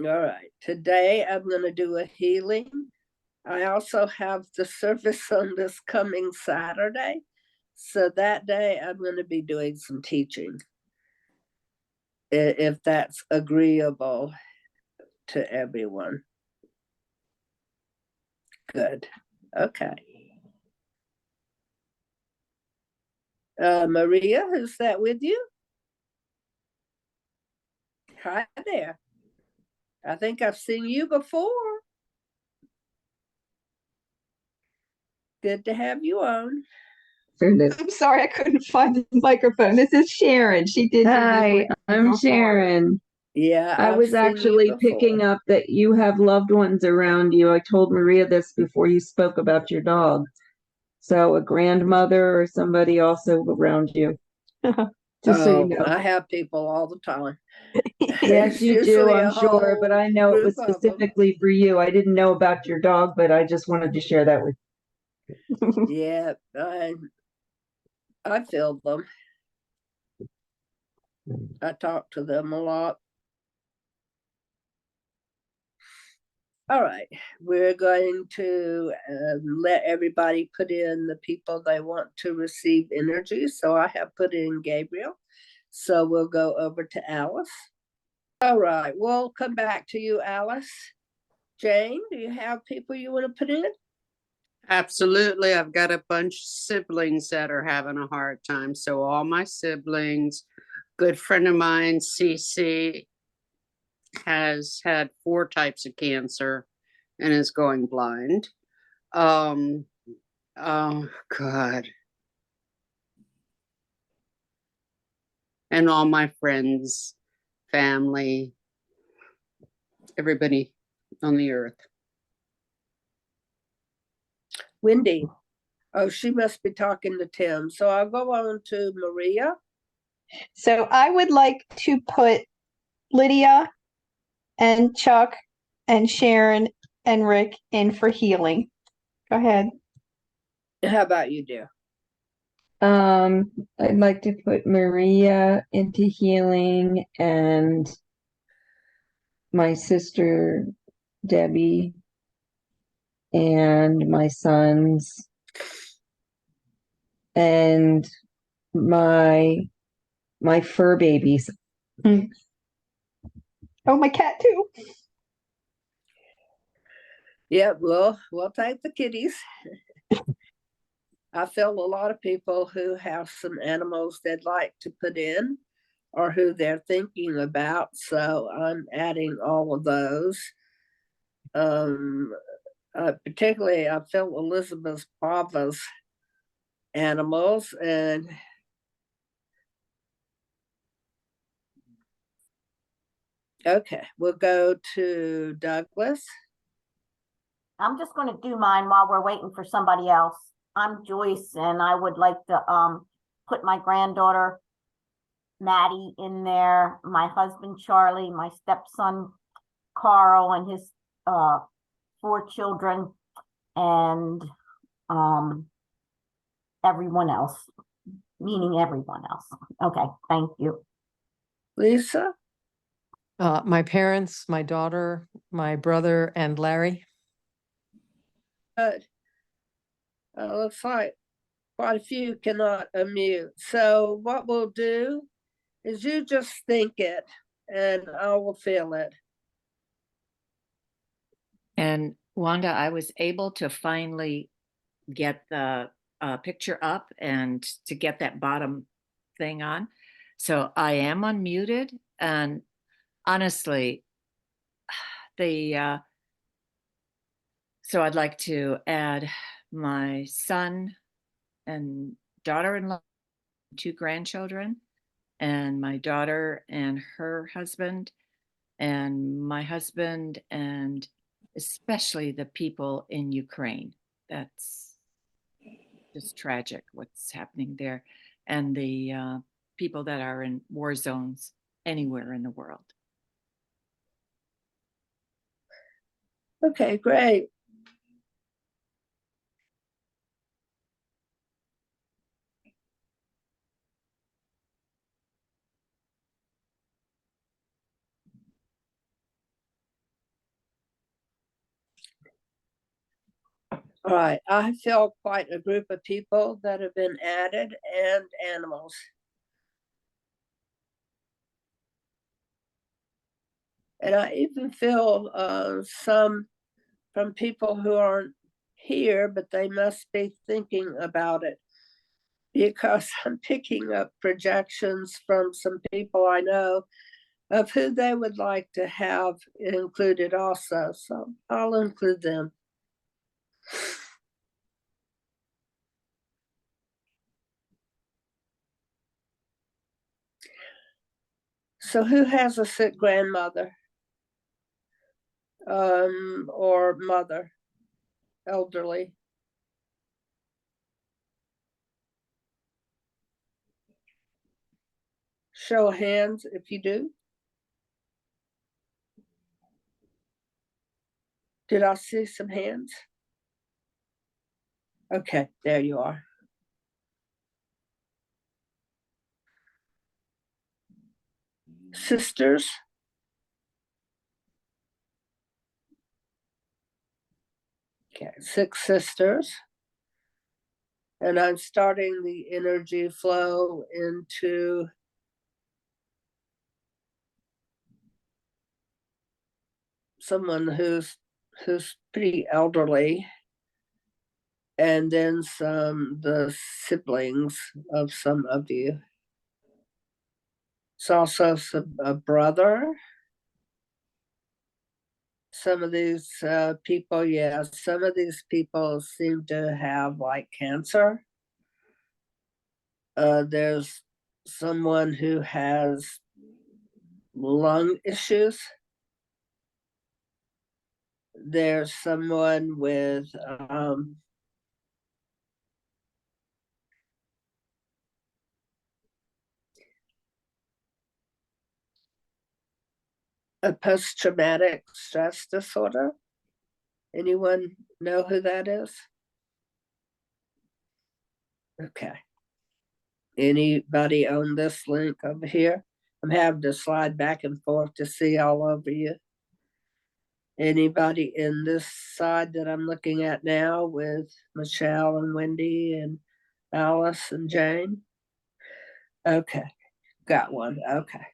All right. Today I'm going to do a healing. I also have the service on this coming Saturday. So that day I'm going to be doing some teaching, if that's agreeable to everyone. Good. Okay. Maria, is that with you? Hi there. I think I've seen you before. Good to have you on. I'm sorry, I couldn't find the microphone. This is Sharon. She did. Hi, I'm Sharon. Yeah, I was actually picking up that you have loved ones around you. I told Maria this before you spoke about your dog. So a grandmother or somebody also around you. Just so you know. I have people all the time. Yes, you do, I'm sure, but I know it was specifically for you. I didn't know about your dog, but I just wanted to share that with you. Yeah, I feel them. I talk to them a lot. All right, we're going to let everybody put in the people they want to receive energy. So I have put in Gabriel. So we'll go over to Alice. All right, we'll come back to you, Alice. Jane, do you have people you want to put in? Absolutely. I've got a bunch of siblings that are having a hard time. So all my siblings, good friend of mine, Cece, has had 4 types of cancer and is going blind. Oh God. And all my friends, family, everybody on the earth. Wendy. Oh, she must be talking to Tim. So I'll go on to Maria. So I would like to put Lydia and Chuck and Sharon and Rick in for healing. Go ahead. How about you, dear? I'd like to put Maria into healing and my sister Debbie and my sons and my fur babies. Oh, my cat too. Yeah, we'll take the kitties. I feel a lot of people who have some animals they'd like to put in or who they're thinking about. So I'm adding all of those. Particularly, I feel Elizabeth Pava's animals, and okay, we'll go to Douglas. I'm just going to do mine while we're waiting for somebody else. I'm Joyce, and I would like to put my granddaughter Maddie in there, my husband Charlie, my stepson Carl, and his 4 children, and everyone else, meaning everyone else. Okay, thank you. Lisa? My parents, my daughter, my brother, and Larry. Good. Looks like quite a few cannot unmute. So what we'll do is you just think it and I will feel it. And Wanda, I was able to finally get the picture up and to get that bottom thing on. So I am unmuted, and honestly, so I'd like to add my son and daughter-in-law, 2 grandchildren, and my daughter and her husband, and my husband, and especially the people in Ukraine. That's just tragic what's happening there, and the people that are in war zones anywhere in the world. Okay, great. All right, I feel quite a group of people that have been added and animals. And I even feel some from people who aren't here, but they must be thinking about it, because I'm picking up projections from some people I know of who they would like to have included also. So I'll include them. So who has a sick grandmother or mother, elderly? Show of hands if you do. Did I see some hands? Okay, there you are. Sisters? Okay, 6 sisters. And I'm starting the energy flow into someone who's pretty elderly, and then the siblings of some of you. It's also a brother. Some of these people, yeah, some of these people seem to have like cancer. There's someone who has lung issues. There's someone with a post-traumatic stress disorder. Anyone know who that is? Okay. Anybody on this link over here? I'm having to slide back and forth to see all over you. Anybody in this side that I'm looking at now with Michelle and Wendy and Alice and Jane? Okay, got one. Okay.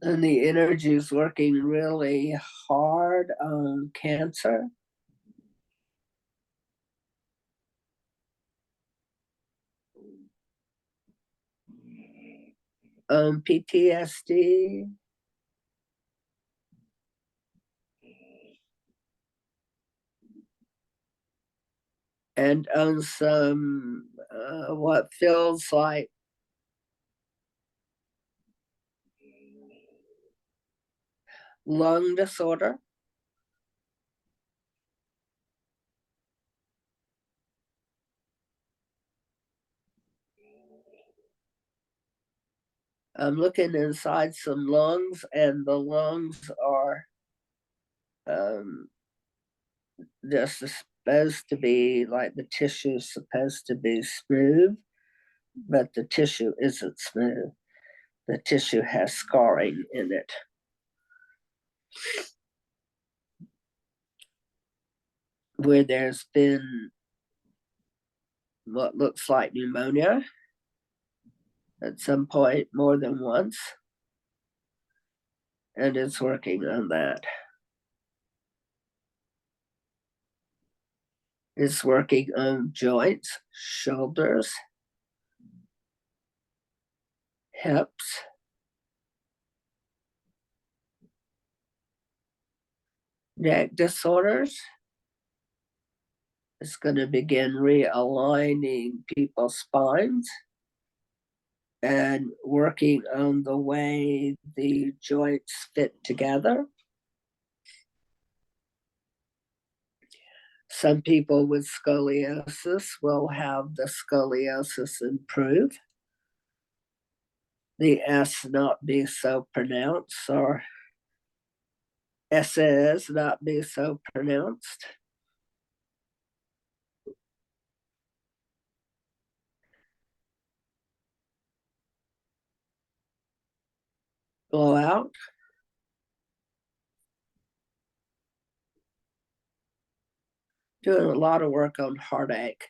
And the energy is working really hard on cancer. PTSD. And on some what feels like lung disorder. I'm looking inside some lungs, and the lungs are just supposed to be like the tissue is supposed to be smooth, but the tissue isn't smooth. The tissue has scarring in it. Where there's been what looks like pneumonia at some point more than once, and it's working on that. It's working on joints, shoulders, hips, neck disorders. It's going to begin realigning people's spines and working on the way the joints fit together. Some people with scoliosis will have the scoliosis improve. The S not be so pronounced, or S's not be so pronounced. Blow out. doing a lot of work on heartache.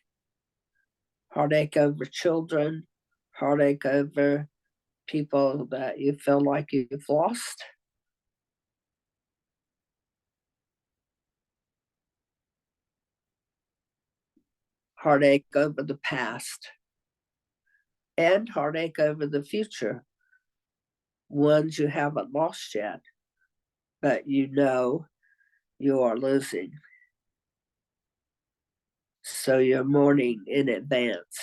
Heartache over children, heartache over people that you feel like you've lost. Heartache over the past and heartache over the future. Ones you haven't lost yet, but you know you are losing. So you're mourning in advance.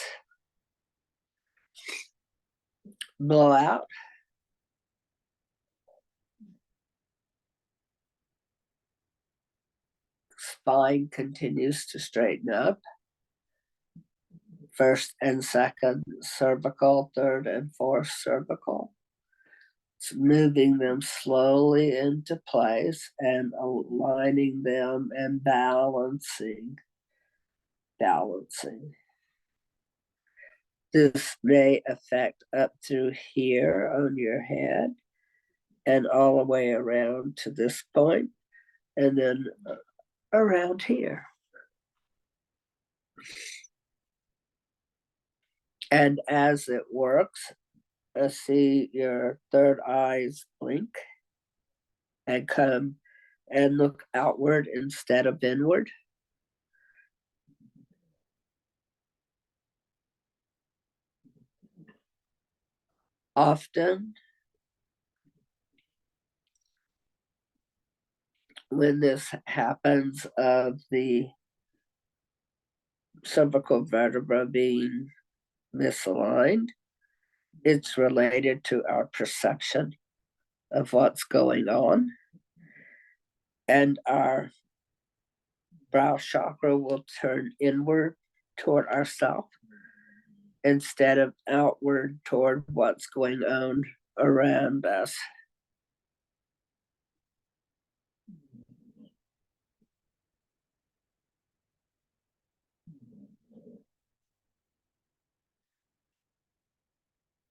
Blow out. Spine continues to straighten up. First and second cervical, third and fourth cervical. It's moving them slowly into place and aligning them and balancing. This may affect up through here on your head and all the way around to this point, and then around here. And as it works, see your third eyes blink and come and look outward instead of inward. Often, when this happens, of the cervical vertebra being misaligned, it's related to our perception of what's going on. And our brow chakra will turn inward toward ourselves instead of outward toward what's going on around us.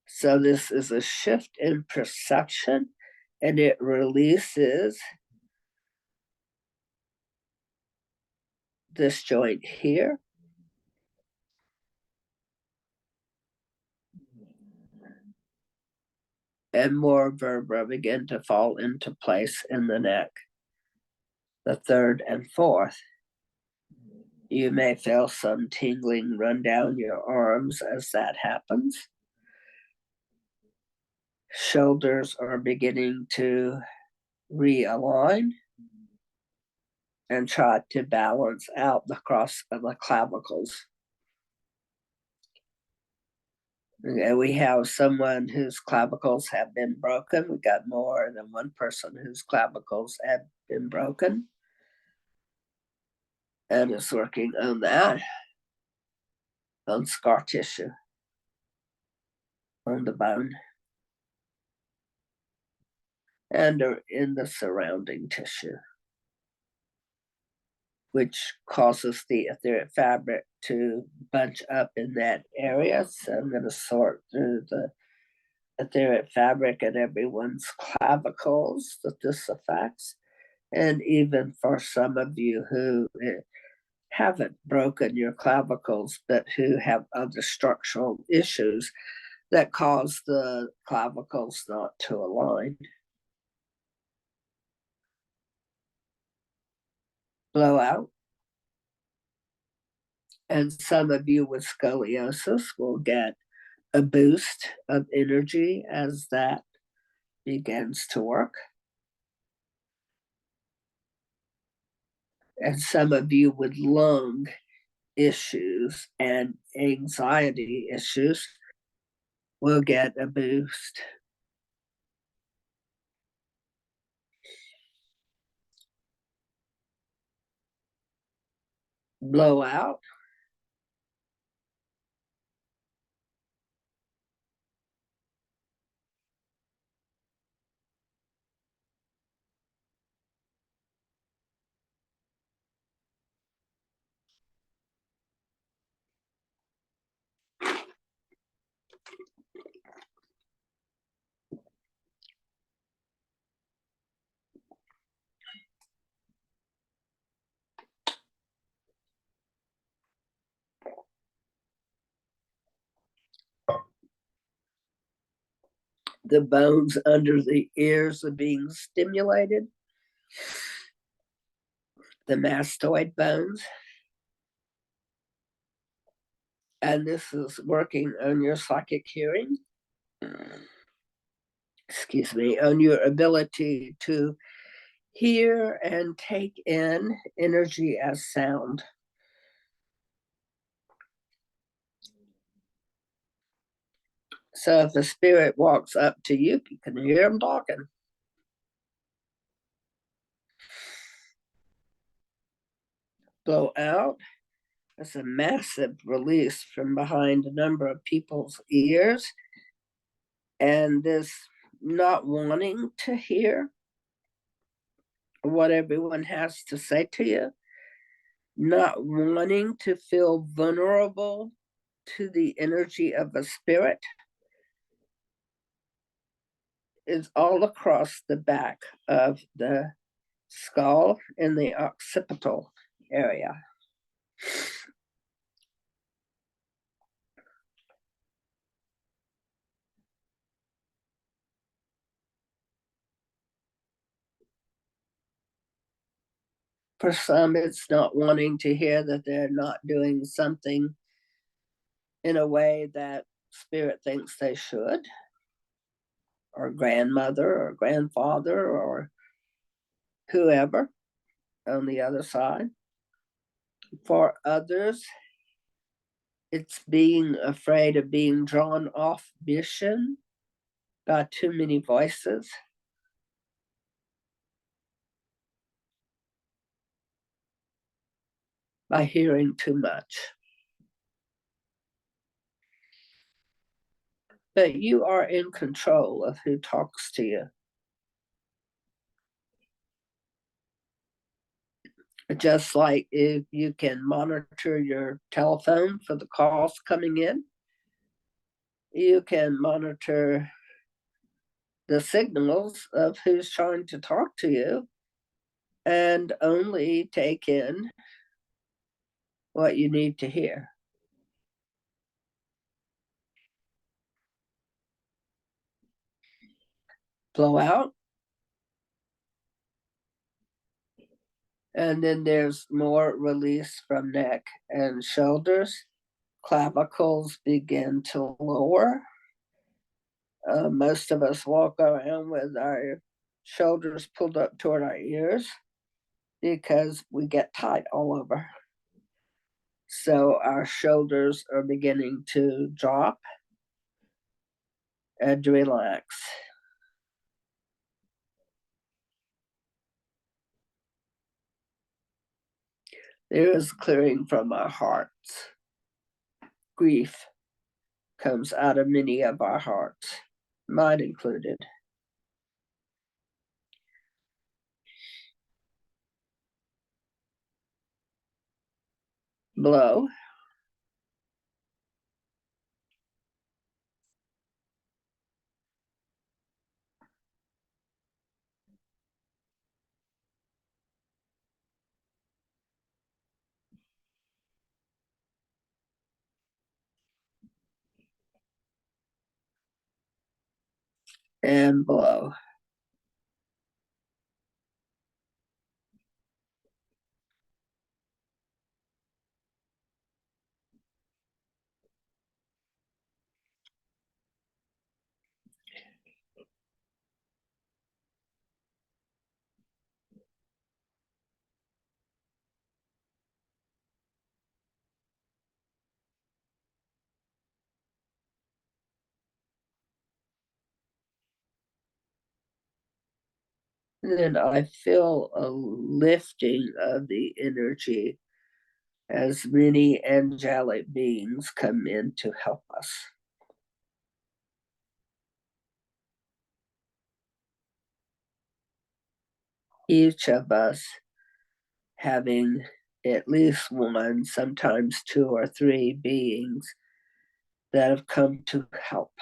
So this is a shift in perception, and it releases this joint here. And more vertebrae begin to fall into place in the neck. The third and fourth. You may feel some tingling run down your arms as that happens. Shoulders are beginning to realign and try to balance out the cross of the clavicles. And we have someone whose clavicles have been broken. We got more than one person whose clavicles have been broken. And is working on that, on scar tissue, on the bone, and in the surrounding tissue, which causes the etheric fabric to bunch up in that area. So I'm going to sort through the etheric fabric at everyone's clavicles that this affects. And even for some of you who haven't broken your clavicles, but who have other structural issues that cause the clavicles not to align. Blow out. And some of you with scoliosis will get a boost of energy as that begins to work. And some of you with lung issues and anxiety issues will get a boost. Blow out. The bones under the ears are being stimulated. The mastoid bones. And this is working on your psychic hearing. Excuse me, on your ability to hear and take in energy as sound. So if a spirit walks up to you, you can hear them talking. Blow out. There's a massive release from behind a number of people's ears. And this not wanting to hear what everyone has to say to you, not wanting to feel vulnerable to the energy of a spirit, is all across the back of the skull in the occipital area. For some, it's not wanting to hear that they're not doing something in a way that spirit thinks they should, or grandmother or grandfather or whoever on the other side. For others, it's being afraid of being drawn off mission by too many voices. By hearing too much. But you are in control of who talks to you. Just like if you can monitor your telephone for the calls coming in, you can monitor the signals of who's trying to talk to you and only take in what you need to hear. Blow out. And then there's more release from neck and shoulders. Clavicles begin to lower. Most of us walk around with our shoulders pulled up toward our ears because we get tight all over. So our shoulders are beginning to drop and to relax. There is clearing from our hearts. Grief comes out of many of our hearts, mine included. Blow. And blow. And then I feel a lifting of the energy as many angelic beings come in to help us. Each of us having at least one, sometimes two or three beings that have come to help.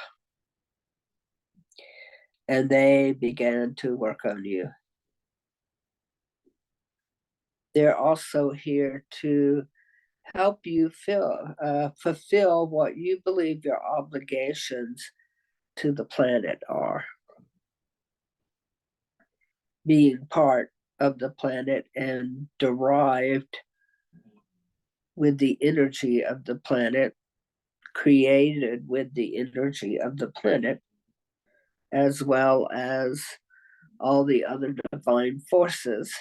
And they began to work on you. They're also here to help you fulfill what you believe your obligations to the planet are. Being part of the planet and derived with the energy of the planet, created with the energy of the planet, as well as all the other divine forces.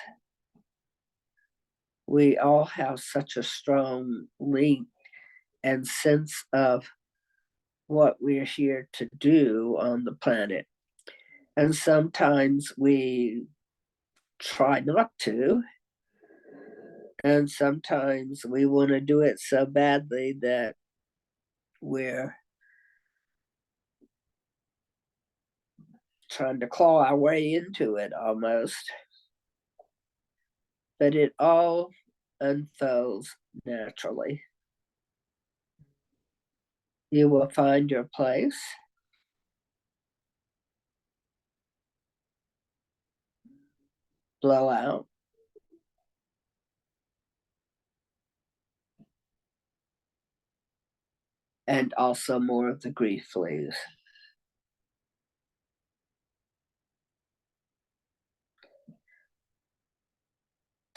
We all have such a strong link and sense of what we're here to do on the planet. And sometimes we try not to. And sometimes we want to do it so badly that we're trying to claw our way into it almost. But it all unfolds naturally. You will find your place. Blow out. And also more of the grief leaves.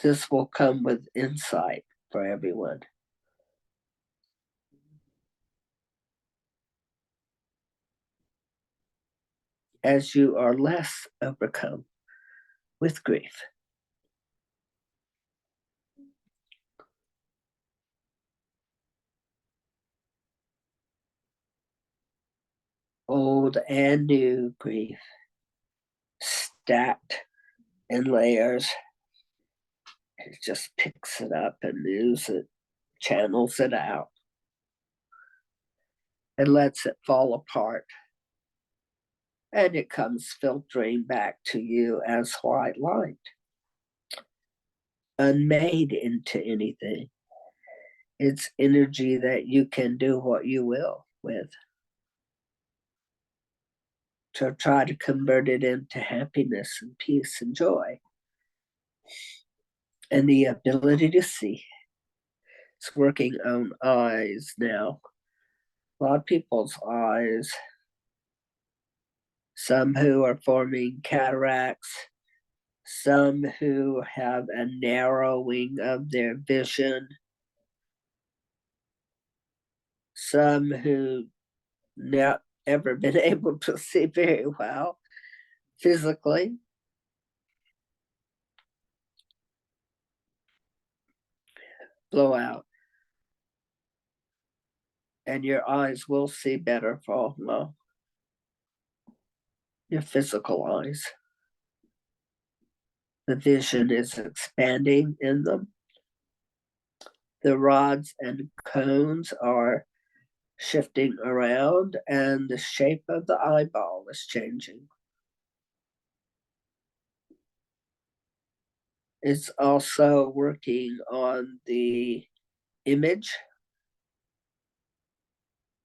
This will come with insight for everyone. As you are less overcome with grief. Old and new grief, stacked in layers. It just picks it up and moves it, channels it out, and lets it fall apart. And it comes filtering back to you as white light, unmade into anything. It's energy that you can do what you will with. To try to convert it into happiness and peace and joy. And the ability to see. It's working on eyes now. A lot of people's eyes. Some who are forming cataracts. Some who have a narrowing of their vision. Some who not ever been able to see very well physically. Blow out. And your eyes will see better for well, your physical eyes. The vision is expanding in them. The rods and cones are shifting around, and the shape of the eyeball is changing. It's also working on the image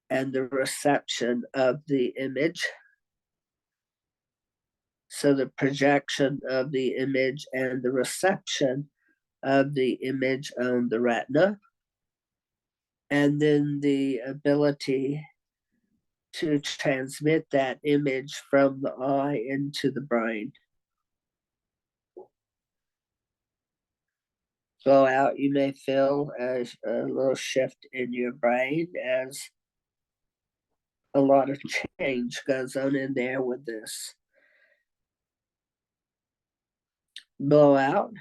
and the reception of the image. So the projection of the image and the reception of the image on the retina, and then the ability to transmit that image from the eye into the brain. Blow out, you may feel as a little shift in your brain as a lot of change goes on in there with this. Blow out,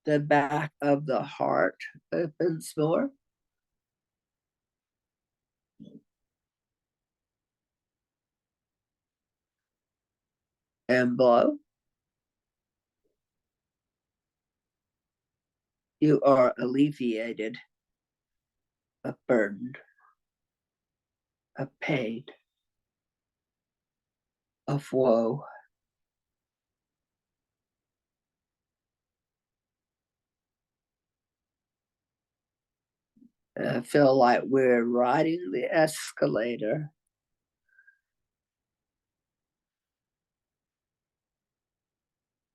the back of the heart opens more. And blow. You are alleviated of burden, of pain, of woe. I feel like we're riding the escalator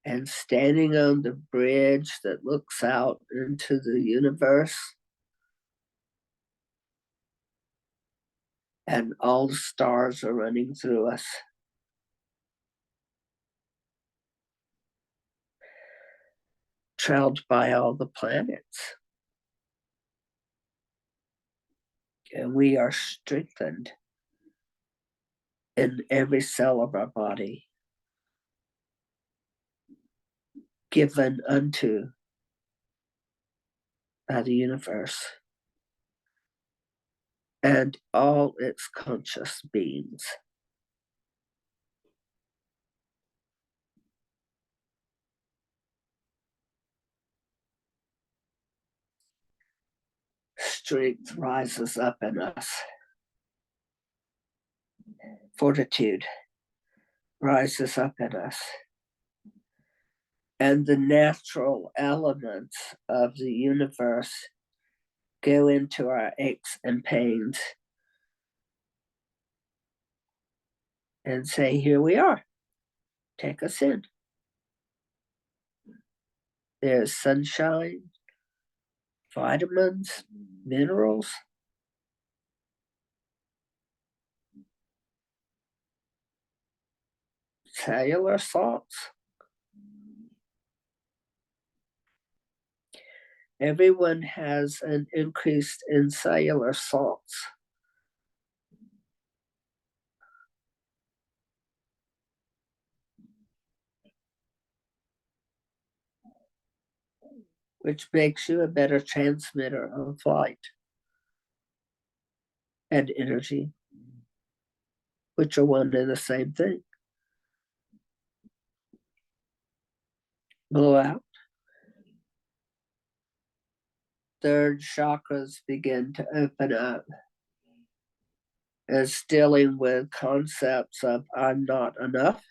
and standing on the bridge that looks out into the universe. And all the stars are running through us. Trailed by all the planets. And we are strengthened in every cell of our body, given unto by the universe and all its conscious beings. Strength rises up in us. Fortitude rises up in us. And the natural elements of the universe go into our aches and pains and say, here we are, take us in. There's sunshine, vitamins, minerals, cellular salts. Everyone has an increase in cellular salts. Which makes you a better transmitter of light and energy, which are one and the same thing. Blow out. Third chakras begin to open up as dealing with concepts of I'm not enough,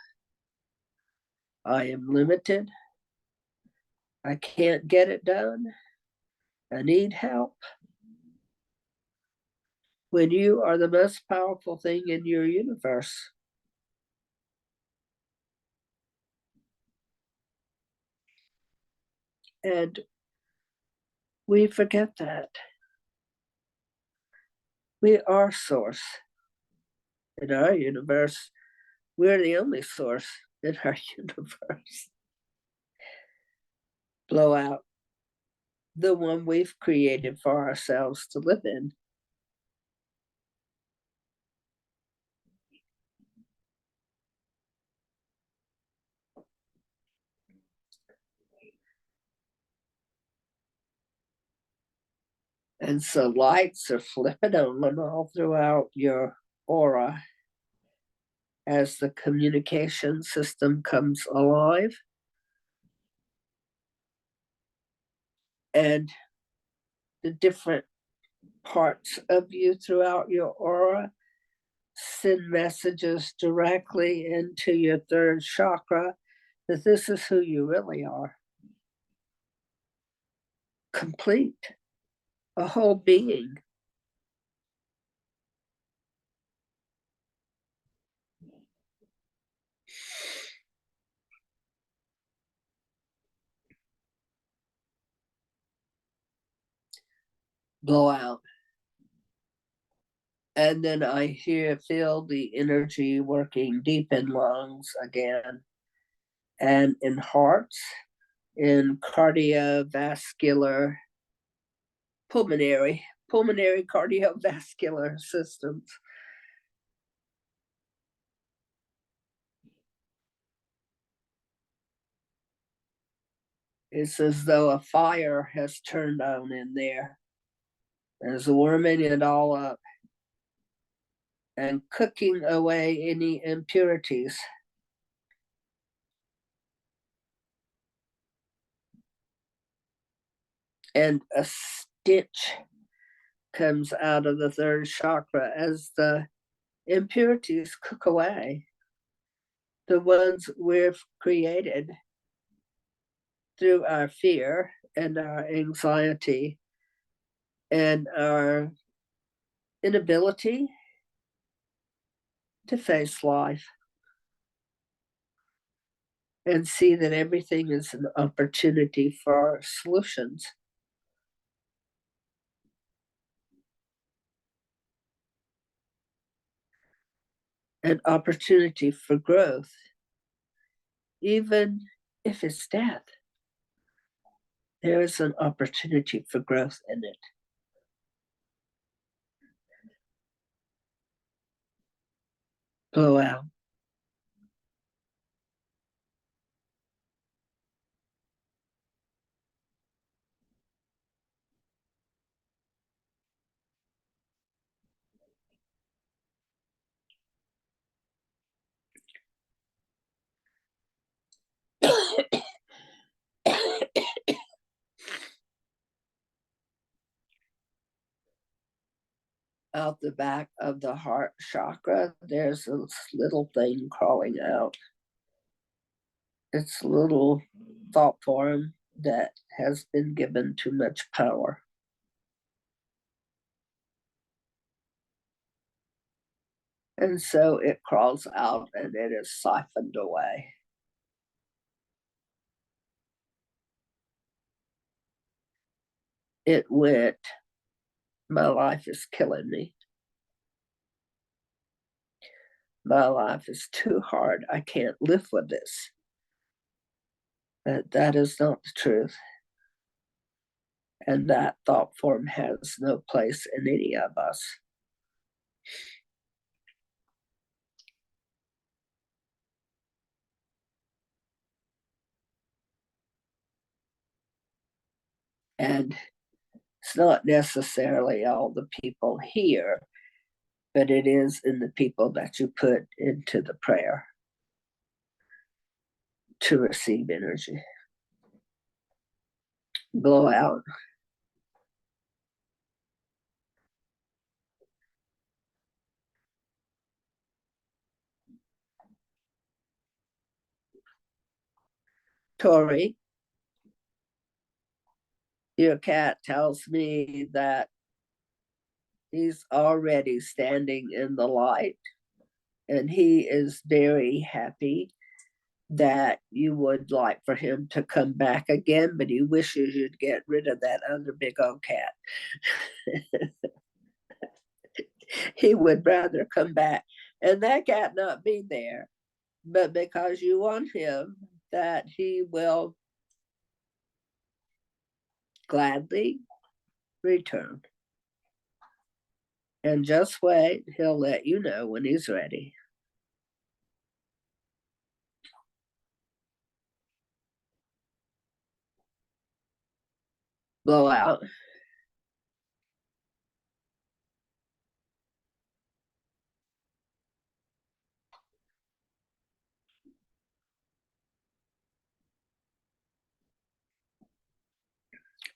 I am limited, I can't get it done, I need help. When you are the most powerful thing in your universe. And we forget that. We are source in our universe. We're the only source in our universe. Blow out the one we've created for ourselves to live in. And so lights are flipping on all throughout your aura as the communication system comes alive. And the different parts of you throughout your aura send messages directly into your third chakra that this is who you really are. Complete, a whole being. Blow out. And then I feel the energy working deep in lungs again, and in hearts, in cardiovascular, pulmonary cardiovascular systems. It's as though a fire has turned on in there. There's warming it all up and cooking away any impurities. And a stench comes out of the third chakra as the impurities cook away. The ones we've created through our fear and our anxiety and our inability to face life and see that everything is an opportunity for solutions. an opportunity for growth, even if it's death. There is an opportunity for growth in it. Blow out. Out the back of the heart chakra, there's a little thing crawling out. It's a little thought form that has been given too much power. And so it crawls out and it is siphoned away. It went, my life is killing me. My life is too hard. I can't live with this. But that is not the truth. And that thought form has no place in any of us. And it's not necessarily all the people here, but it is in the people that you put into the prayer to receive energy. Blow out. Tori, your cat tells me that he's already standing in the light and he is very happy that you would like for him to come back again, but he wishes you'd get rid of that other big old cat. He would rather come back and that cat not be there, but because you want him, that he will gladly return. And just wait, he'll let you know when he's ready. Blow out.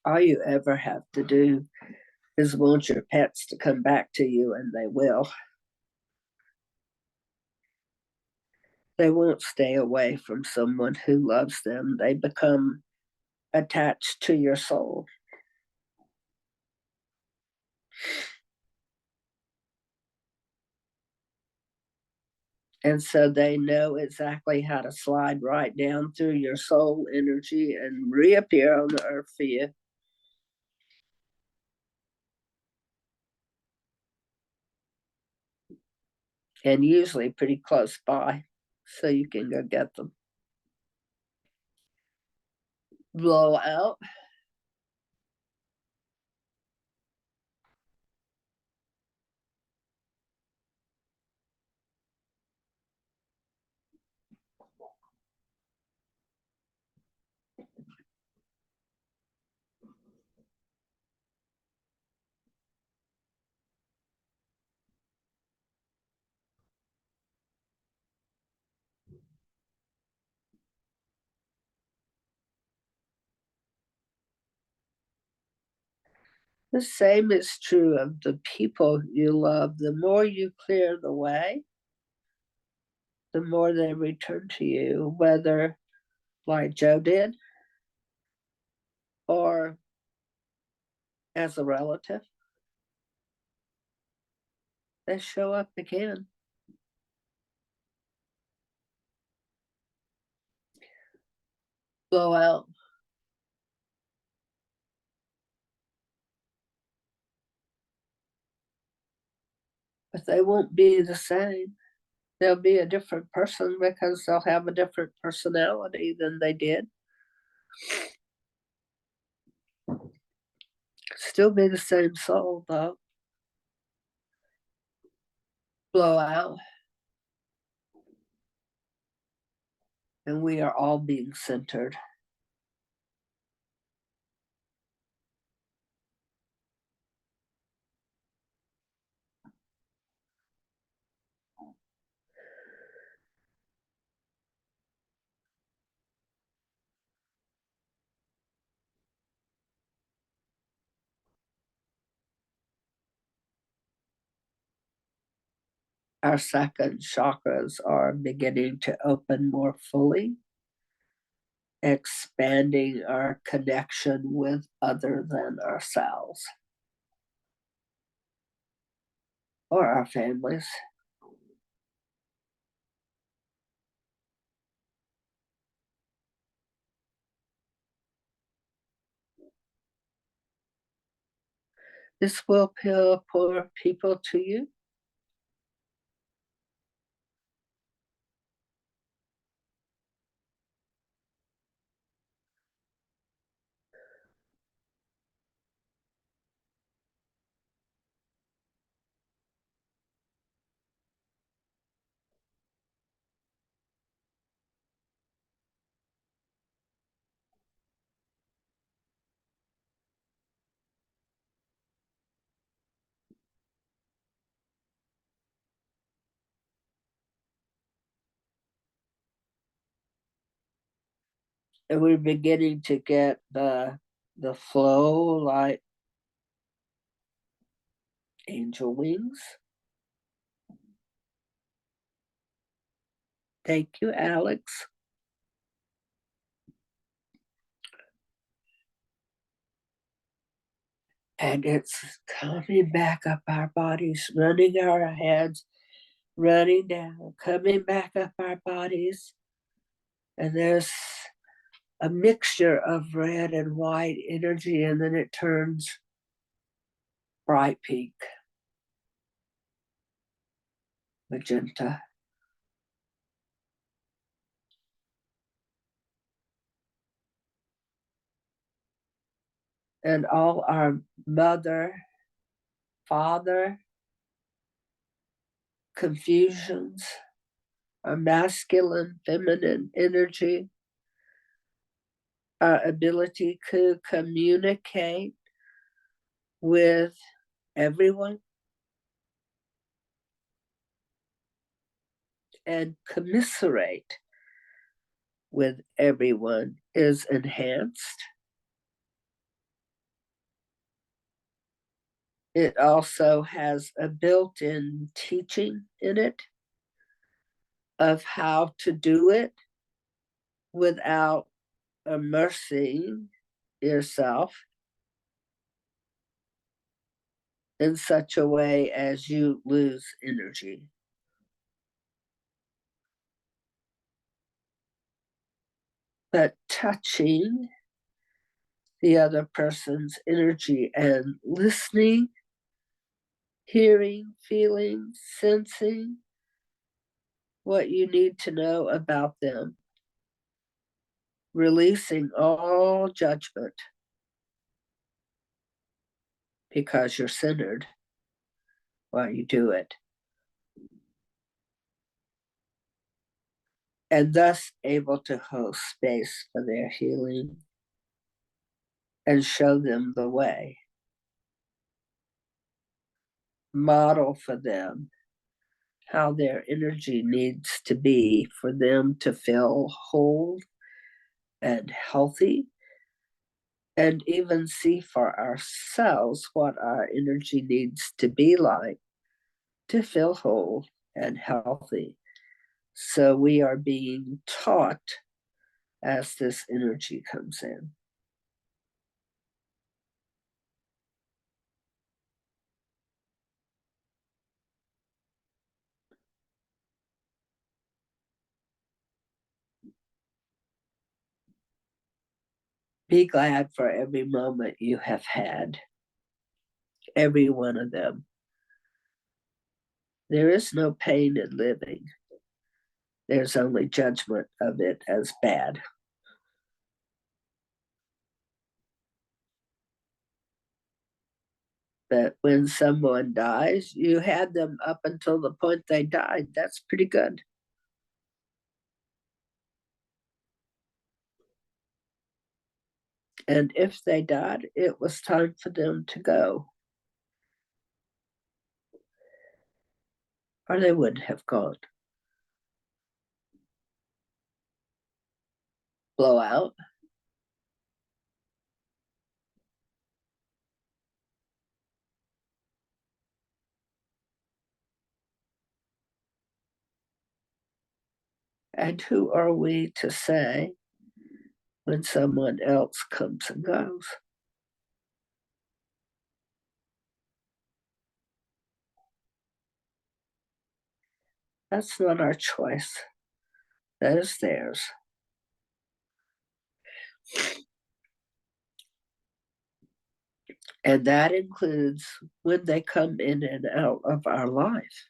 All you ever have to do is want your pets to come back to you, and they will. They won't stay away from someone who loves them. They become attached to your soul. And so they know exactly how to slide right down through your soul energy and reappear on the earth for you. And usually pretty close by, so you can go get them. Blow out. The same is true of the people you love. The more you clear the way, the more they return to you, whether like Joe did or as a relative. They show up again. Blow out. But they won't be the same. they'll be a different person because they'll have a different personality than they did. Still be the same soul, though. Blow out. And we are all being centered. Our second chakras are beginning to open more fully, expanding our connection with other than ourselves or our families. This will pull people to you. And we're beginning to get the flow like angel wings. Thank you, Alex. And it's coming back up our bodies, running our heads, running down, coming back up our bodies. And there's a mixture of red and white energy, and then it turns bright pink, magenta. And all our mother, father confusions, our masculine, feminine energy, our ability to communicate with everyone and commiserate with everyone is enhanced. It also has a built-in teaching in it of how to do it without immersing yourself in such a way as you lose energy. But touching the other person's energy and listening, hearing, feeling, sensing what you need to know about them, releasing all judgment because you're centered while you do it. And thus able to host space for their healing and show them the way. Model for them how their energy needs to be for them to feel whole and healthy, and even see for ourselves what our energy needs to be like to feel whole and healthy. So we are being taught as this energy comes in. Be glad for every moment you have had, every one of them. There is no pain in living. There's only judgment of it as bad. But when someone dies, you had them up until the point they died. That's pretty good. And if they died, it was time for them to go. Or they wouldn't have gone. Blowout. And who are we to say when someone else comes and goes? That's not our choice. That is theirs. And that includes when they come in and out of our life.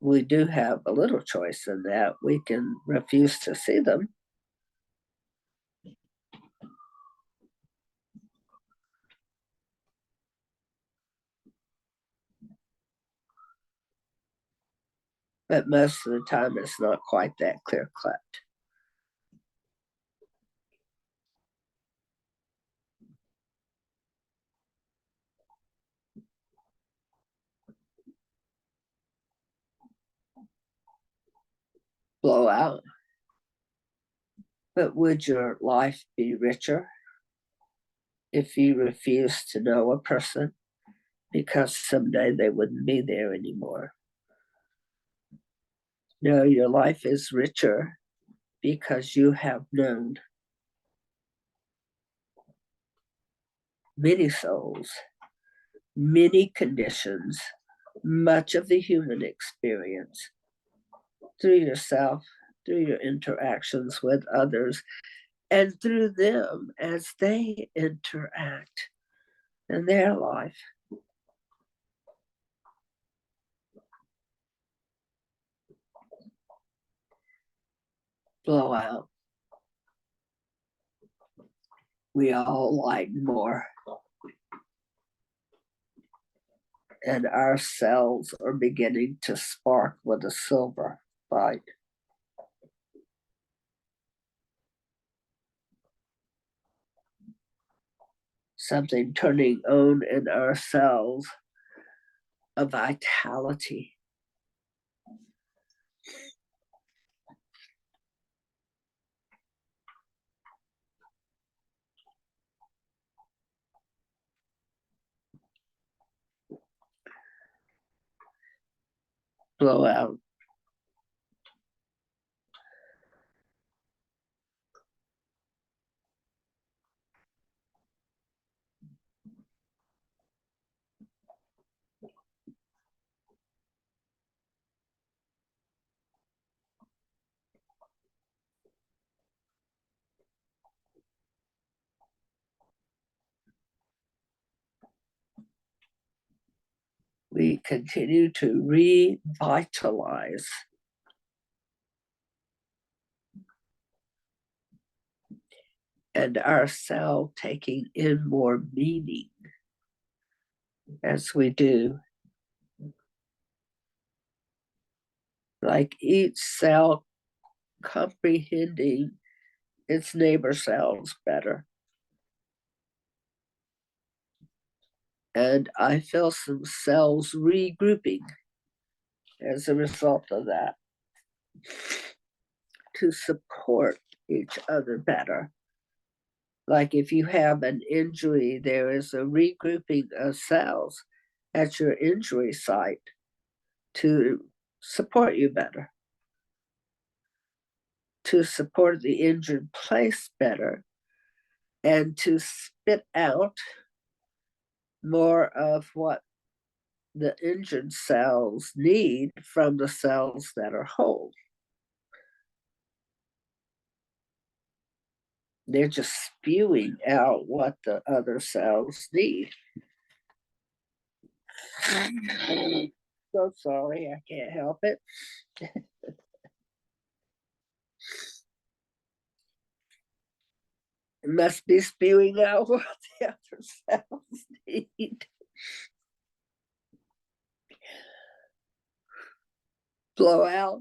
We do have a little choice in that. We can refuse to see them. But most of the time, it's not quite that clear cut. Blowout. But would your life be richer if you refused to know a person because someday they wouldn't be there anymore? No, your life is richer because you have known many souls, many conditions, much of the human experience through yourself, through your interactions with others, and through them as they interact in their life. Blowout. We all like more. And our cells are beginning to spark with a silver light. Something turning on in our cells, a vitality. Blowout. We continue to revitalize and our cell taking in more meaning as we do. Like each cell comprehending its neighbor cells better. And I feel some cells regrouping as a result of that to support each other better. Like if you have an injury, there is a regrouping of cells at your injury site to support you better, to support the injured place better, and to spit out more of what the injured cells need from the cells that are whole. They're just spewing out what the other cells need. So sorry, I can't help it. It must be spewing out what the other cells need. Blow out.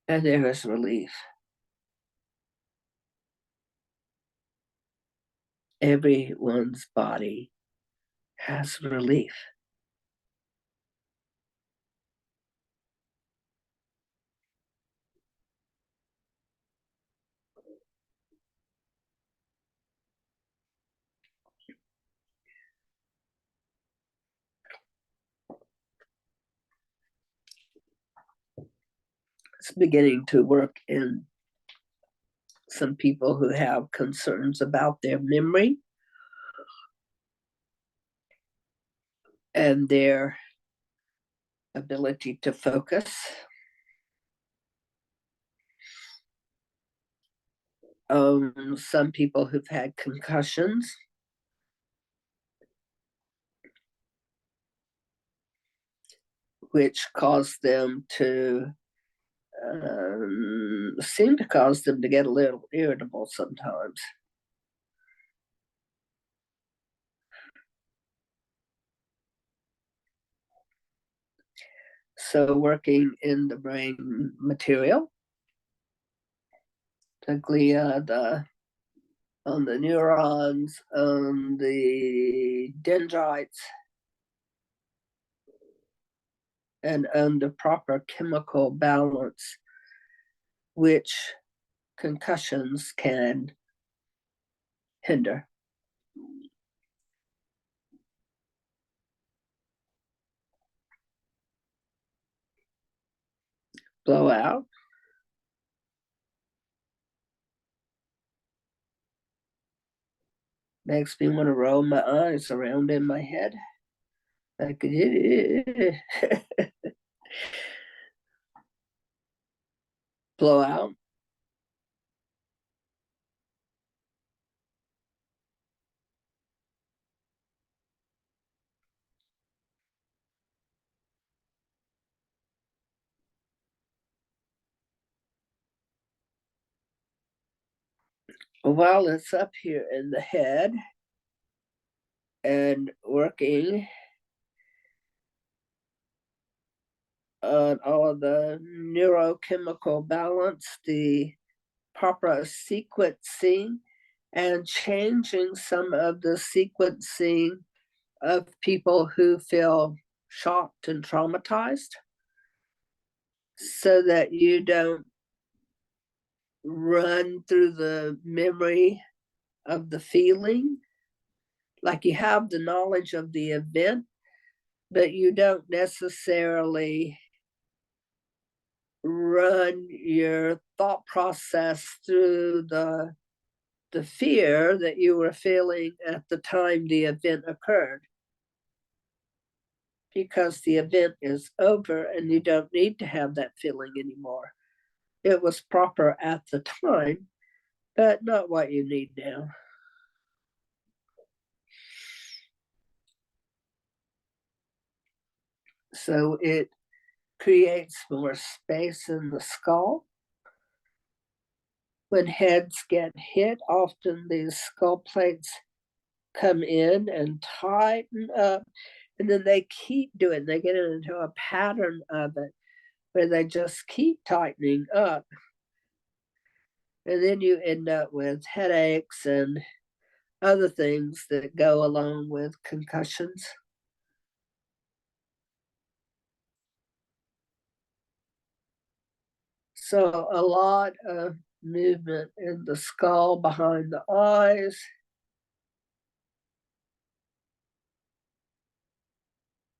And there is relief. Everyone's body has relief. It's beginning to work in some people who have concerns about their memory and their ability to focus. Some people who've had concussions, which cause them to seem to cause them to get a little irritable sometimes. So working in the brain material, the glia, on the neurons, on the dendrites, and on the proper chemical balance, which concussions can hinder. Blow out. Makes me want to roll my eyes around in my head. Like, blow out. While it's up here in the head and working on all of the neurochemical balance, the proper sequencing, and changing some of the sequencing of people who feel shocked and traumatized so that you don't run through the memory of the feeling. Like you have the knowledge of the event, but you don't necessarily run your thought process through the fear that you were feeling at the time the event occurred, because the event is over and you don't need to have that feeling anymore. It was proper at the time, but not what you need now. So it creates more space in the skull. When heads get hit, often these skull plates come in and tighten up, and then they keep doing, they get into a pattern of it where they just keep tightening up. And then you end up with headaches and other things that go along with concussions. So a lot of movement in the skull, behind the eyes.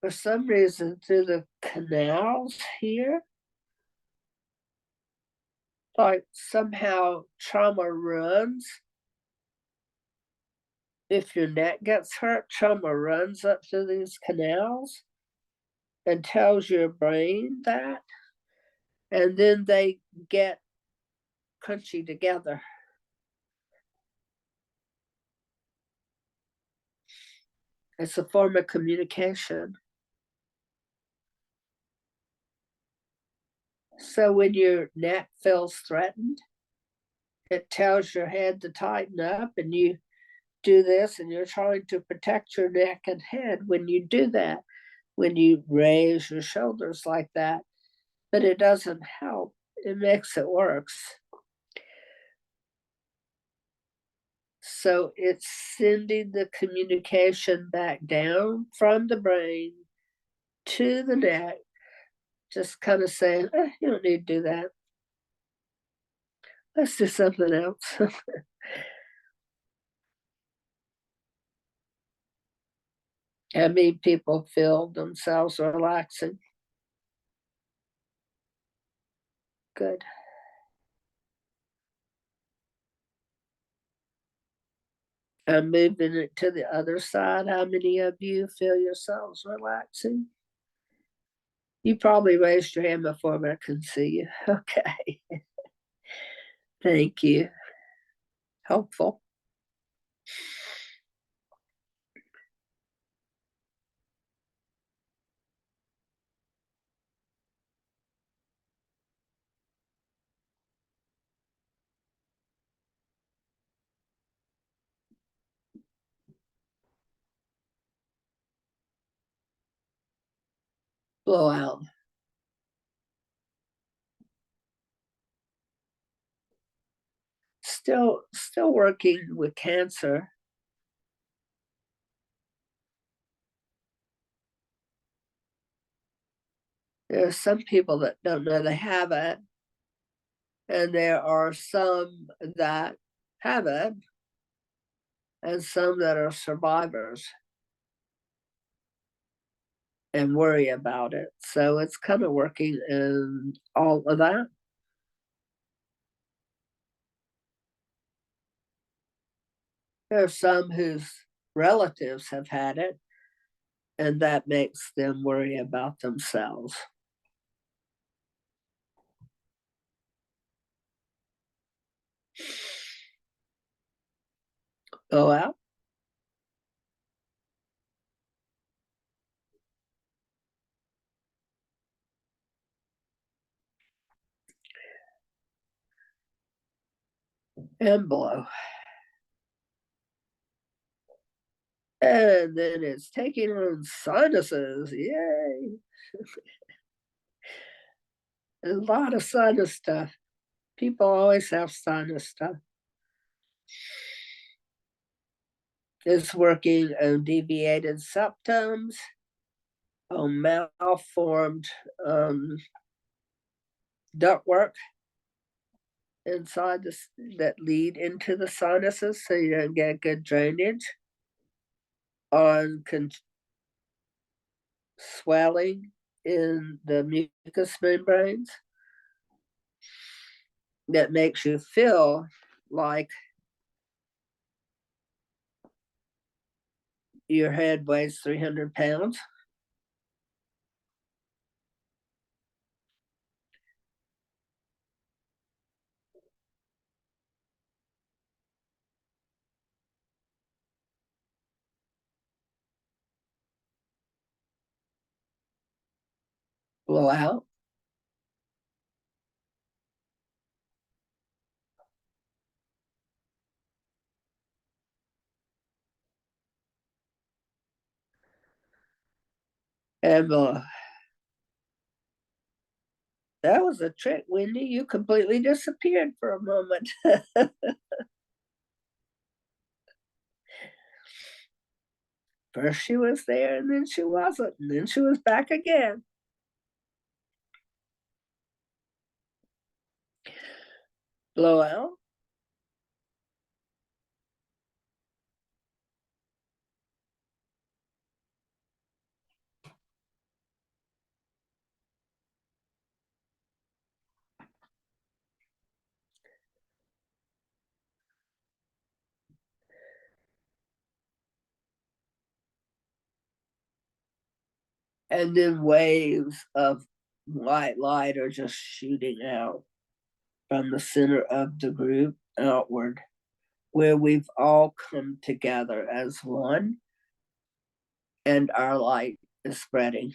For some reason, through the canals here, like somehow trauma runs. If your neck gets hurt, trauma runs up through these canals and tells your brain that. And then they get crunchy together. It's a form of communication. So when your neck feels threatened, it tells your head to tighten up, and you do this, and you're trying to protect your neck and head when you do that, when you raise your shoulders like that. But it doesn't help, it makes it worse. So it's sending the communication back down from the brain to the neck, just kind of saying, you don't need to do that. Let's do something else. I mean, people feel themselves relaxing. Good. I'm moving it to the other side. How many of you feel yourselves relaxing? You probably raised your hand before, but I couldn't see you. Okay. Thank you. Helpful. Blow out. Still working with cancer. There are some people that don't know they have it, and there are some that have it, and some that are survivors and worry about it. So it's kind of working in all of that. There are some whose relatives have had it, and that makes them worry about themselves. Go out. And blow. And then it's taking on sinuses. Yay. A lot of sinus stuff. People always have sinus stuff. It's working on deviated septums, on malformed ductwork inside that lead into the sinuses, so you don't get good drainage, on swelling in the mucous membranes that makes you feel like your head weighs 300 pounds. Blow out. And that was a trick, Wendy. You completely disappeared for a moment. First she was there, and then she wasn't, and then she was back again. Blow out. And then waves of white light are just shooting out from the center of the group outward, where we've all come together as one, and our light is spreading.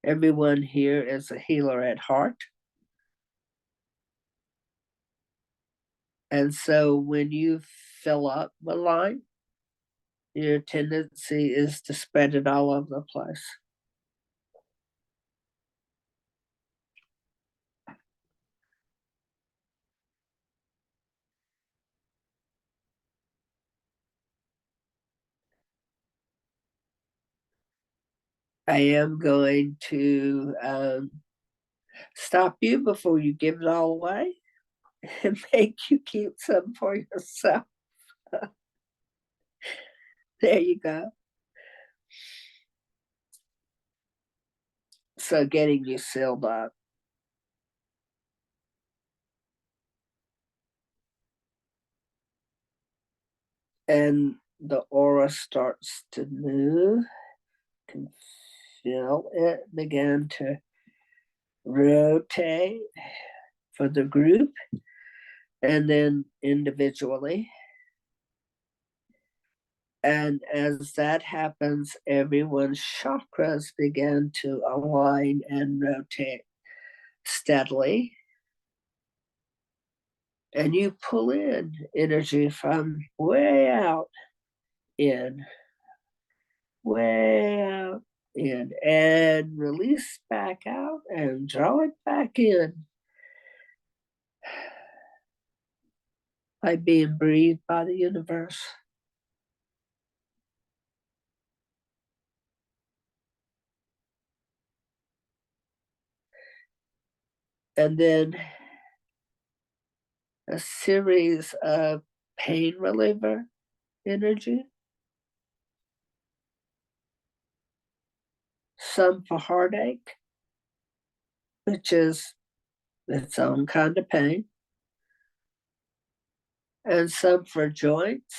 Everyone here is a healer at heart. And so when you fill up the line, your tendency is to spread it all over the place. I am going to stop you before you give it all away and make you keep some for yourself. There you go. So getting you sealed up. And the aura starts to move. You can feel it begin to rotate for the group and then individually. And as that happens, everyone's chakras begin to align and rotate steadily. And you pull in energy from way out in, way out in, and release back out and draw it back in by being breathed by the universe. And then a series of pain reliever energy, some for heartache, which is its own kind of pain, and some for joints,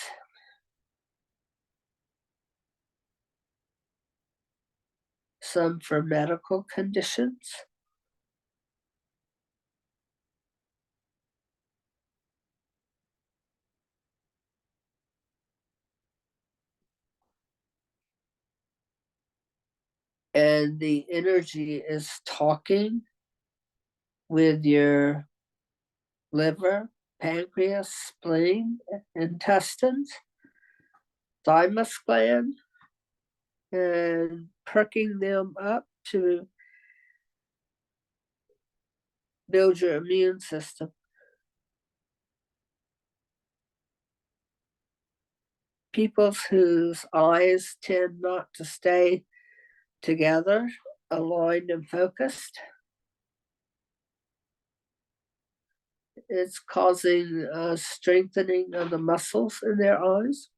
some for medical conditions, and the energy is talking with your liver, pancreas, spleen, intestines, thymus gland, and perking them up to build your immune system. People whose eyes tend not to stay together, aligned and focused, it's causing a strengthening of the muscles in their eyes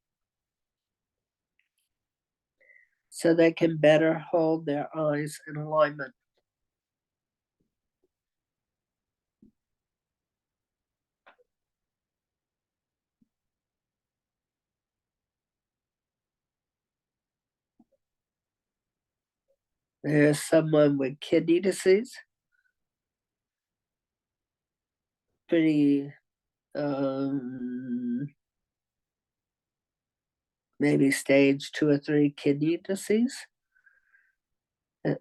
so they can better hold their eyes in alignment. There's someone with kidney disease, pretty maybe stage 2 or 3 kidney disease.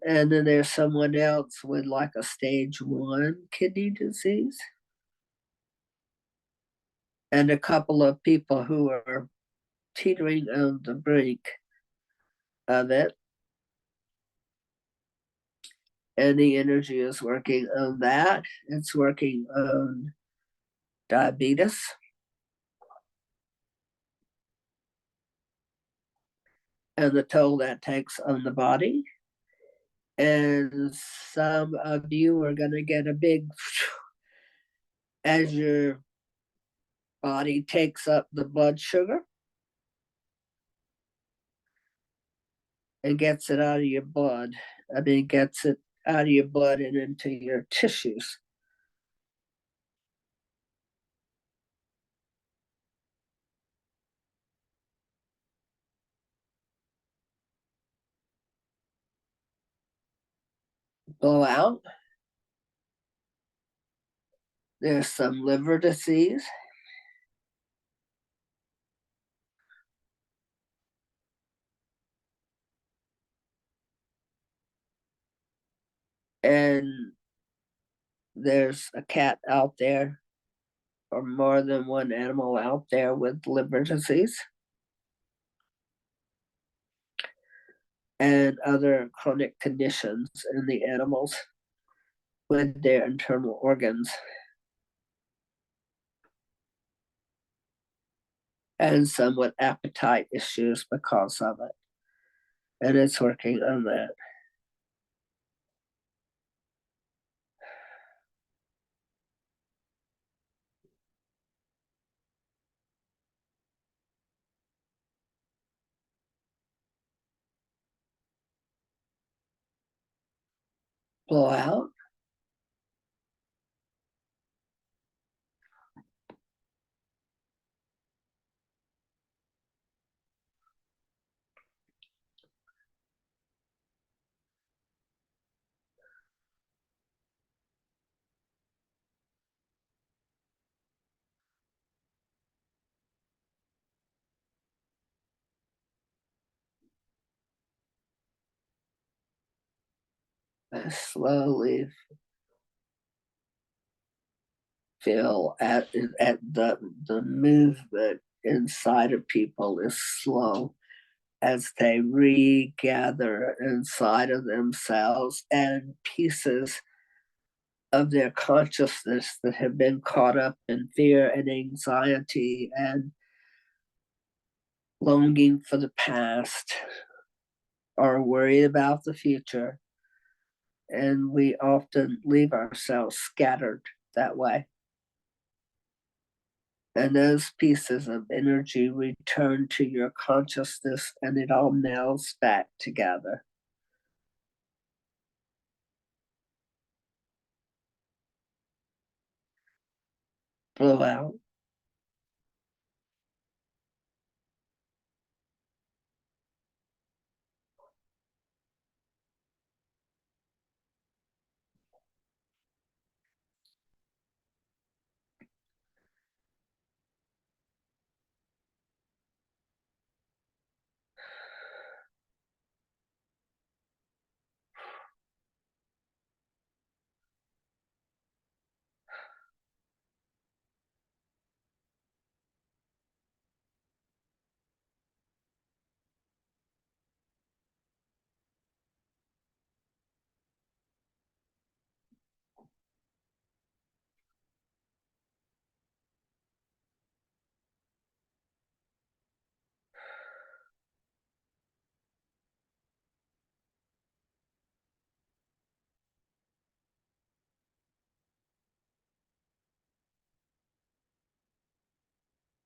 And then there's someone else with like a stage 1 kidney disease. And a couple of people who are teetering on the brink of it. And the energy is working on that. It's working on diabetes. And the toll that takes on the body. And some of you are going to get a big as your body takes up the blood sugar and gets it out of your blood. I mean, gets it out of your blood and into your tissues. Blow out. There's some liver disease. And there's a cat out there, or more than one animal out there with liver disease and other chronic conditions in the animals with their internal organs. And some with appetite issues because of it. And it's working on that. Blow out. Slowly feel at the movement inside of people is slow as they regather inside of themselves, and pieces of their consciousness that have been caught up in fear and anxiety and longing for the past or worried about the future. And we often leave ourselves scattered that way. And those pieces of energy return to your consciousness and it all melds back together. Blow out.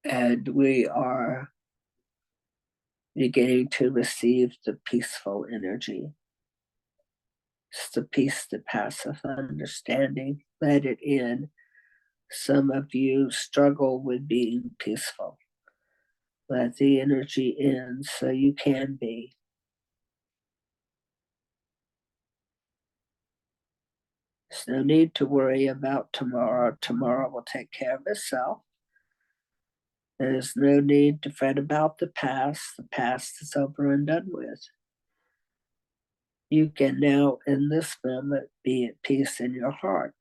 And we are beginning to receive the peaceful energy. It's the peace that passeth understanding. Let it in. Some of you struggle with being peaceful. Let the energy in so you can be. There's no need to worry about tomorrow. Tomorrow will take care of itself. There's no need to fret about the past. The past is over and done with. You can now, in this moment, be at peace in your heart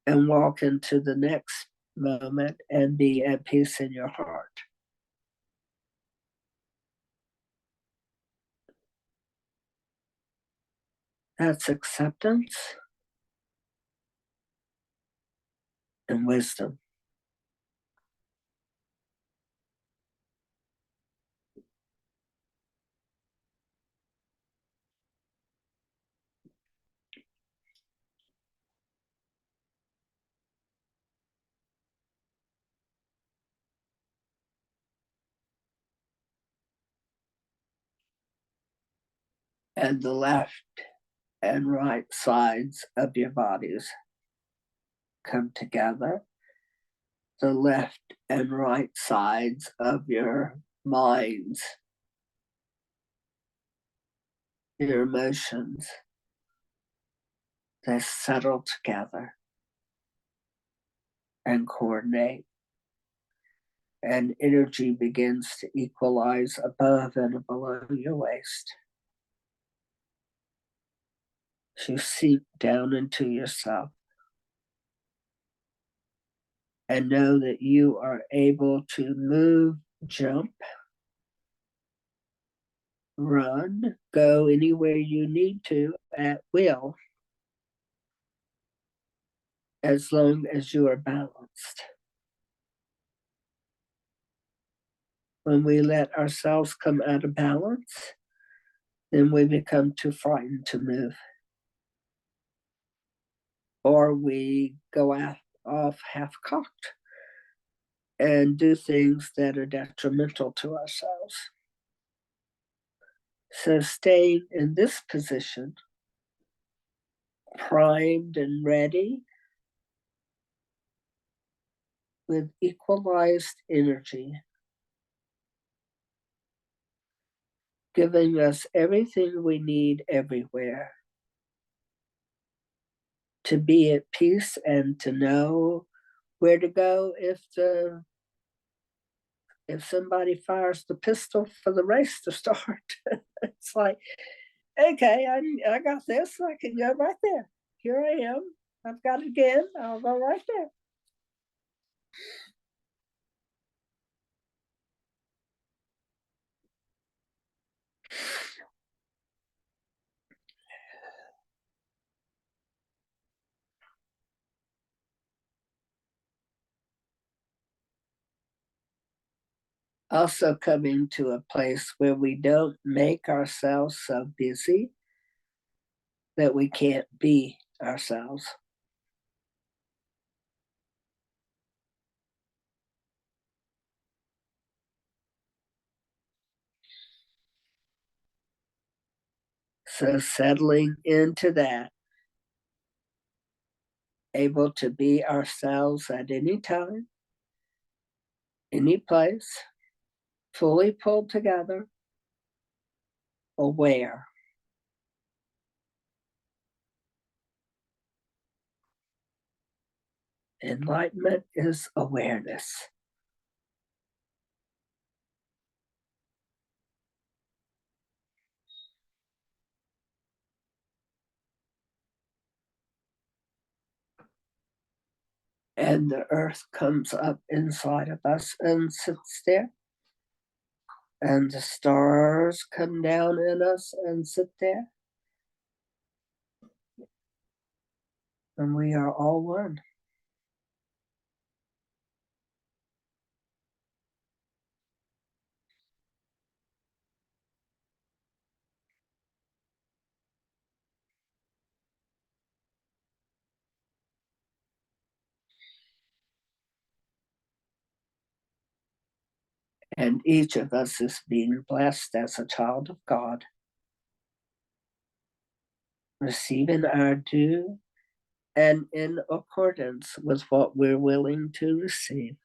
and walk into the next moment and be at peace in your heart. That's acceptance and wisdom. and the left and right sides of your bodies come together. The left and right sides of your minds, your emotions, they settle together and coordinate, and energy begins to equalize above and below your waist. You sink down into yourself and know that you are able to move, jump, run, go anywhere you need to at will, as long as you are balanced. When we let ourselves come out of balance, then we become too frightened to move. Or we go off half-cocked and do things that are detrimental to ourselves. So staying in this position, primed and ready, with equalized energy, giving us everything we need everywhere to be at peace and to know where to go if somebody fires the pistol for the race to start. It's like, okay, I got this. I can go right there. Here I am. I've got it again. I'll go right there. Also coming to a place where we don't make ourselves so busy that we can't be ourselves. So settling into that, able to be ourselves at any time, any place, fully pulled together, aware. Enlightenment is awareness. And the earth comes up inside of us and sits there. And the stars come down in us and sit there. And we are all one. And each of us is being blessed as a child of God, receiving our due and in accordance with what we're willing to receive.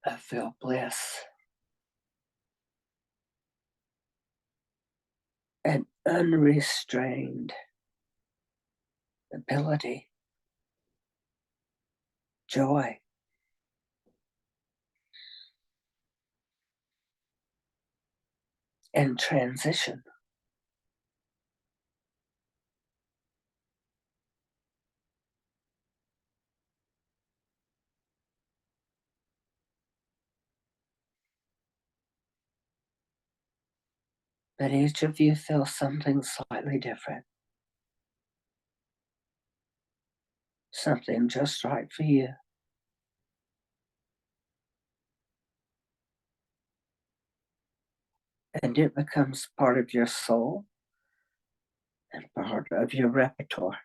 I feel bliss and unrestrained ability, joy, and transition. But each of you feels something slightly different, something just right for you. and it becomes part of your soul and part of your repertoire.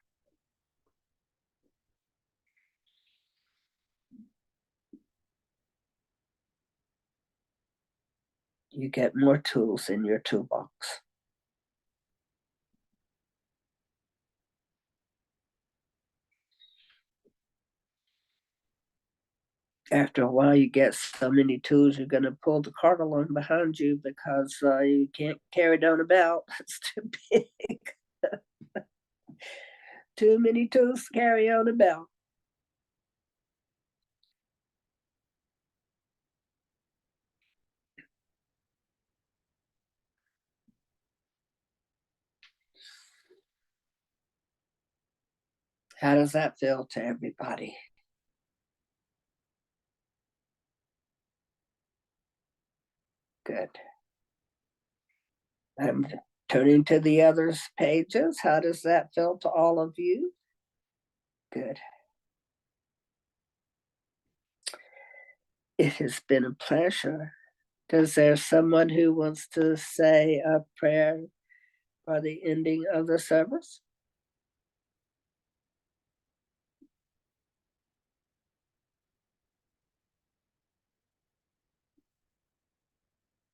You get more tools in your toolbox. After a while, you get so many tools, you're going to pull the cart along behind you because you can't carry it on about. It's too big. Too many tools to carry on about. How does that feel to everybody? Good. I'm turning to the others' pages. How does that feel to all of you? Good. It has been a pleasure. Is there someone who wants to say a prayer for the ending of the service?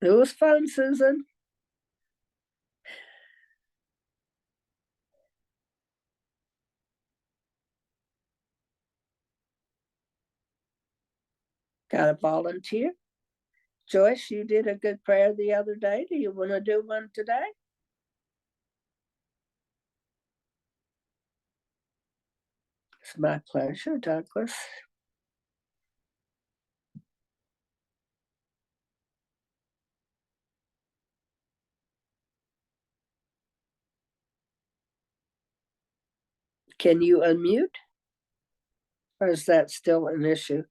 It was fun, Susan. Got a volunteer? Joyce, you did a good prayer the other day. Do you want to do one today? It's my pleasure, Douglas. Can you unmute? Or is that still an issue?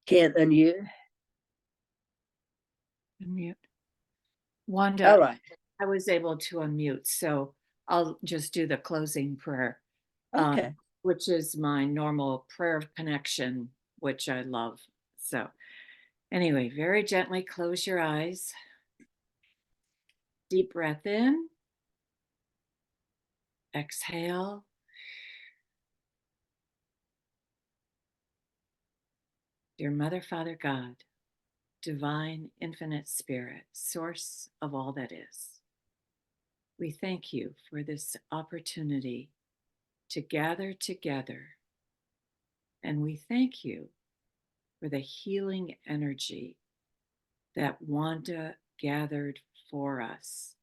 Can't unmute? Unmute. All Wanda, right. I was able to unmute, so I'll just do the closing prayer, Okay. which is my normal prayer of connection, which I love. So anyway, very gently close your eyes. Deep breath in. Exhale. Dear Mother, Father, God, divine, infinite spirit, source of all that is, we thank you for this opportunity to gather together. And we thank you for the healing energy that Wanda gathered for us.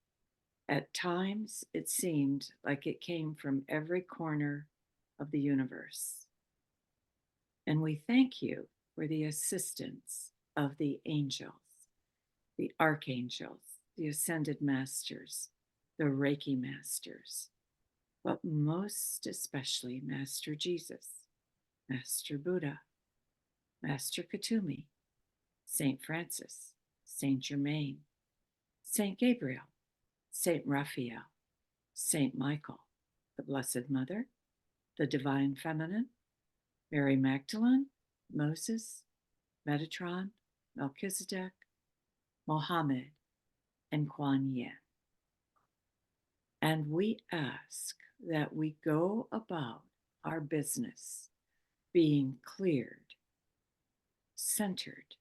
At times, it seemed like it came from every corner of the universe. And we thank you for the assistance of the angels, the archangels, the ascended masters, the Reiki masters, but most especially Master Jesus, Master Buddha, Master Katumi, Saint Francis, Saint Germain, Saint Gabriel, Saint Raphael, Saint Michael, the Blessed Mother, the Divine Feminine, Mary Magdalene, Moses, Metatron, Melchizedek, Mohammed, and Kuan Yin. And we ask that we go about our business being cleared, centered,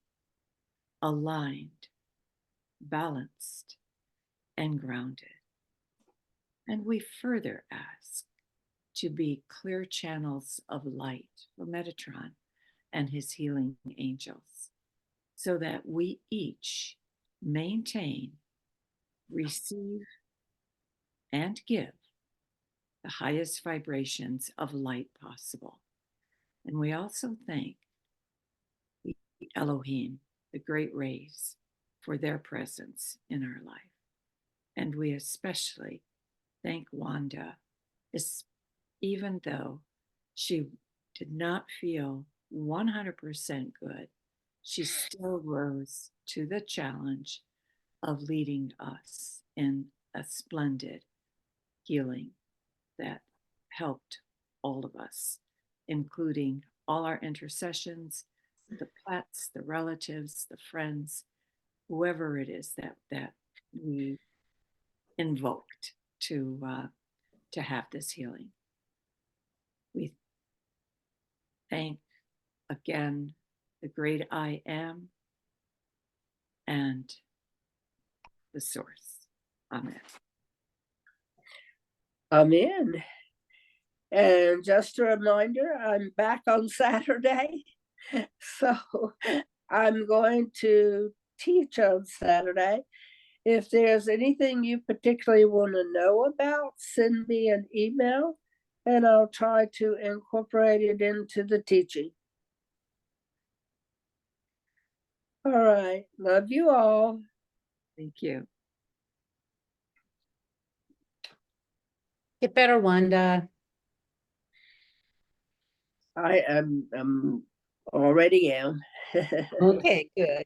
aligned, balanced, and grounded. And we further ask to be clear channels of light for Metatron and his healing angels, so that we each maintain, receive, and give the highest vibrations of light possible. And we also thank the Elohim, the great rays, for their presence in our life. And we especially thank Wanda, even though she did not feel 100% good, she still rose to the challenge of leading us in a splendid healing that helped all of us, including all our intercessions, the pets, the relatives, the friends, whoever it is that we invoked to have this healing. We thank again the great I am and the source. Amen. Amen. And just a reminder, I'm back on Saturday. So I'm going to teach on Saturday. If there's anything you particularly want to know about, send me an email and I'll try to incorporate it into the teaching. All right. Love you all. Thank you. Get better, Wanda. I am already am. Okay, good.